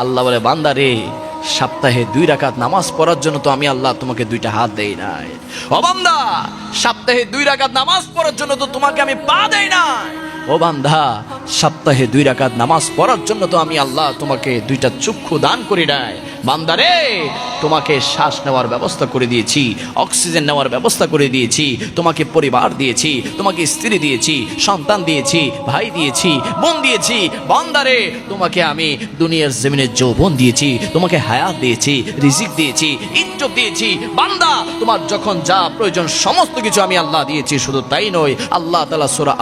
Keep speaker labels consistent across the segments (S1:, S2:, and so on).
S1: আল্লাহ বলে, বান্দা রে, সপ্তাহে 2 রাকাত নামাজ পড়ার জন্য তো আমি আল্লাহ তোমাকে 2টা হাত দেই নাই। ও বান্দা, সপ্তাহে 2 রাকাত নামাজ পড়ার জন্য তো তোমাকে আমি পা দেই নাই। ও বান্দা, সপ্তাহে 2 রাকাত নামাজ পড়ার জন্য তো আমি আল্লাহ তোমাকে 2টা চক্ষু দান করি নাই। বান্দা রে, তোমাকে শ্বাস নেওয়ার ব্যবস্থা করে দিয়েছি, অক্সিজেন নেওয়ার ব্যবস্থা করে দিয়েছি, তোমাকে পরিবার দিয়েছি, তোমাকে স্ত্রী দিয়েছি, সন্তান দিয়েছি, ভাই দিয়েছি, বোন দিয়েছি। বান্দা রে, তোমাকে আমি দুনিয়ার জমিনে যৌবন দিয়েছি, তোমাকে হায়াত দিয়েছি, রিজিক দিয়েছি, ইজ্জত দিয়েছি। বান্দা, তোমার যখন যা প্রয়োজন সমস্ত কিছু আমি আল্লাহ দিয়েছি। শুধু তাই নয়, আল্লাহ তাআলা সূরা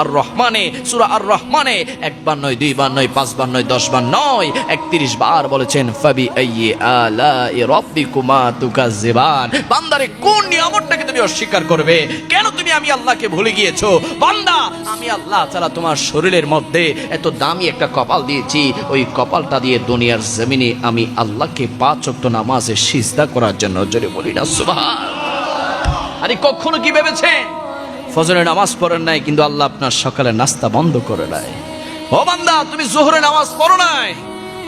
S1: আর রহমানে 1 বার নয়, 2 বার নয়, 5 বার নয়, 10 বার নয়, 31 বার বলেছেন, ফাবি আইয়ি আলাই রাব্বিকুমা তুকাজ্জিবান। বান্দারে, কোন নিয়ামতটাকে তুমি অস্বীকার করবে? কেন তুমি আমি আল্লাহকে ভুলে গিয়েছো? বান্দা, আমি আল্লাহ তাআলা তোমার শরীরের মধ্যে এত দামি একটা কপাল দিয়েছি, ওই কপালটা দিয়ে দুনিয়ার জমিনে আমি আল্লাহকে 5 ওয়াক্ত নামাজে সিজদা করার জন্য, জোরে বলি না সুবহান। আরে কখনো কি ভেবেছেন ফজরের নামাজ পড়েন নাই, কিন্তু আল্লাহ আপনার সকালের নাস্তা বন্ধ করে নাই? ও বান্দা, তুমি যোহরের নামাজ পড়ো নাই,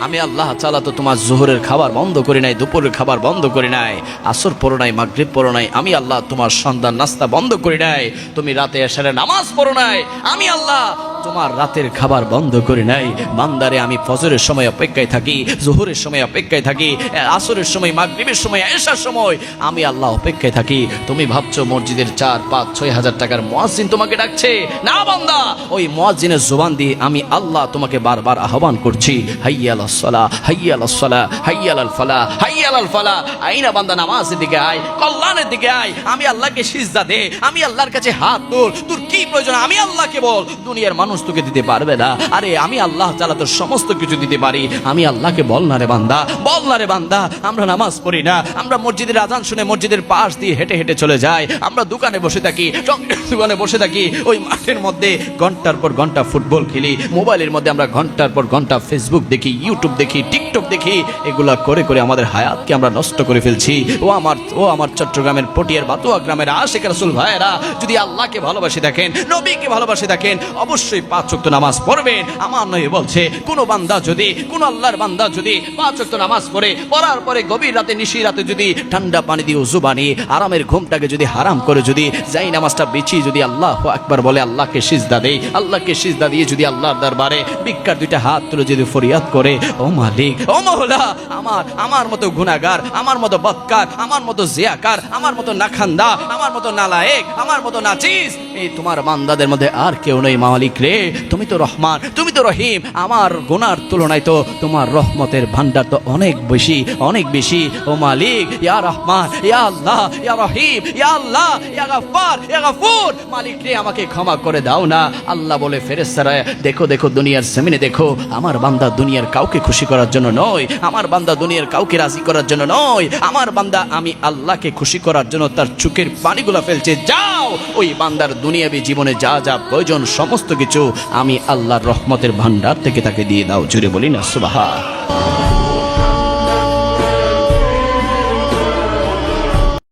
S1: আমি আল্লাহ তাআলা তো তোমার যোহরের খাবার বন্ধ করি নাই, দুপুরের খাবার বন্ধ করি নাই, আসর পড়ো নাই, মাগরিব পড়ো নাই, আমি আল্লাহ তোমার সন্ধ্যার নাস্তা বন্ধ করি নাই। তুমি রাতে এশারের নামাজ পড়ো নাই, আমি আল্লাহ তোমার রাতের খাবার বন্ধ করি নাই। বান্দারে, আমি ফজরের সময় অপেক্ষায় থাকি, যোহরের সময় অপেক্ষায় থাকি, আসরের সময়, মাগরিবের সময়, এশার সময় আমি আল্লাহ অপেক্ষায় থাকি। তুমি ভাবছো মসজিদের 4, 5, 6 হাজার টাকার মুয়াজ্জিন তোমাকে ডাকছে? না বান্দা, ওই মুয়াজ্জিনের জবান দিয়ে আমি আল্লাহ তোমাকে বারবার আহ্বান করছি, হাইয়া আলাস সালাহ, হাইয়া আলাস সালাহ, হাইয়া আলাল ফালাহ, হাইয়া আলাল ফালাহ। আইনা বান্দা, নামাজের দিকে আয়, কল্যাণের দিকে আয়, আমি আল্লাহকে সিজদা দে, আমি আল্লাহর কাছে হাত তোল। তোর কি প্রয়োজন আমি আল্লাহকে বল, দুনিয়ার মানুষ তোকে দিতে পারবে না। আরে আমি আল্লাহ তাআলা তোর সমস্ত কিছু দিতে পারি, আমি আল্লাহকে বল না রে বান্দা, বল না রে বান্দা। আমরা নামাজ পড়ি না, আমরা মসজিদের আজান শুনে মসজিদের পাশ দিয়ে হেঁটে হেঁটে চলে যাই, আমরা দোকানে বসে থাকি, দোকানে বসে থাকি, ওই মাঠের মধ্যে ঘন্টার পর ঘন্টা ফুটবল খেলি, মোবাইলের মধ্যে আমরা ঘন্টার পর ঘন্টা ফেসবুক দেখি, ইউটিউব দেখি, টিকটক দেখি। এগুলা করে করে আমাদের হায়াতকে আমরা নষ্ট করে ফেলছি। ও আমার চট্টগ্রামের পটিয়ার বাতুয়া গ্রামের আশিক রাসূল ভাইয়েরা, যদি আল্লাহকে ভালোবাসে থাকেন, নবীকে ভালোবাসে থাকেন, অবশ্যই 5 ওয়াক্ত নামাজ পড়বেন। আমার নবী বলছে, কোন বান্দা যদি, কোন আল্লাহর বান্দা যদি 5 ওয়াক্ত নামাজ পড়ে, পড়ার পরে গভীর রাতে, নিশি রাতে যদি ঠান্ডা পানি দিয়ে ওযু বানিয়ে আরামের ঘুমটাকে যদি হারাম করে, যদি যাই নামাজটা বেঁচে যদি আল্লাহু আকবার বলে, আল্লাহকে সিজদা দেয়, আল্লাহকে সিজদা দিয়ে যদি আল্লাহর দরবারে ভিক্ষার 2টা হাত তুলে যদি ফরিয়াদ করে, ও মালিক, ও মওলা, আমার মতো গুনাহগার, আমার মতো বদকার, আমার মতো জিয়াকার, আমার মতো নাখান্দা, আমার মতো নালায়েক, আমার মতো নাচিস, এই তোমার বান্দাদের মধ্যে আর কেউ নেই। মালিক রে, তুমি তো রহমান, তুমি তো রহিম, আমার গুনার তুলনায় তো তোমার রহমতের ভান্ডার তো অনেক বেশি, অনেক বেশি। ও মালিক, ইয়া রহমান, ইয়া আল্লাহ, ইয়া রহিম, ইয়া আল্লাহ, ইয়া গফফার, ইয়া গফুর, মালিক রে, আমাকে ক্ষমা করে দাও না। আল্লাহ বলে, ফেরেশতারা, দেখো দেখো, দুনিয়ার জমিনে দেখো, আমার বান্দা দুনিয়ার কাউকে খুশি করার জন্য নয়, আমার বান্দা দুনিয়ার কাউকে রাজি করার জন্য নয়, আমার বান্দা আমি আল্লাহকে খুশি করার জন্য তার চোখের পানিগুলো ফেলছে। যাও, ওই বান্দার দুনিয়াবী জীবনে যা যা প্রয়োজন সমস্ত কিছু আমি আল্লাহর রহমতের ভান্ডার থেকে তাকে দিয়ে দাও। জুড়ে বলি না সুবহান।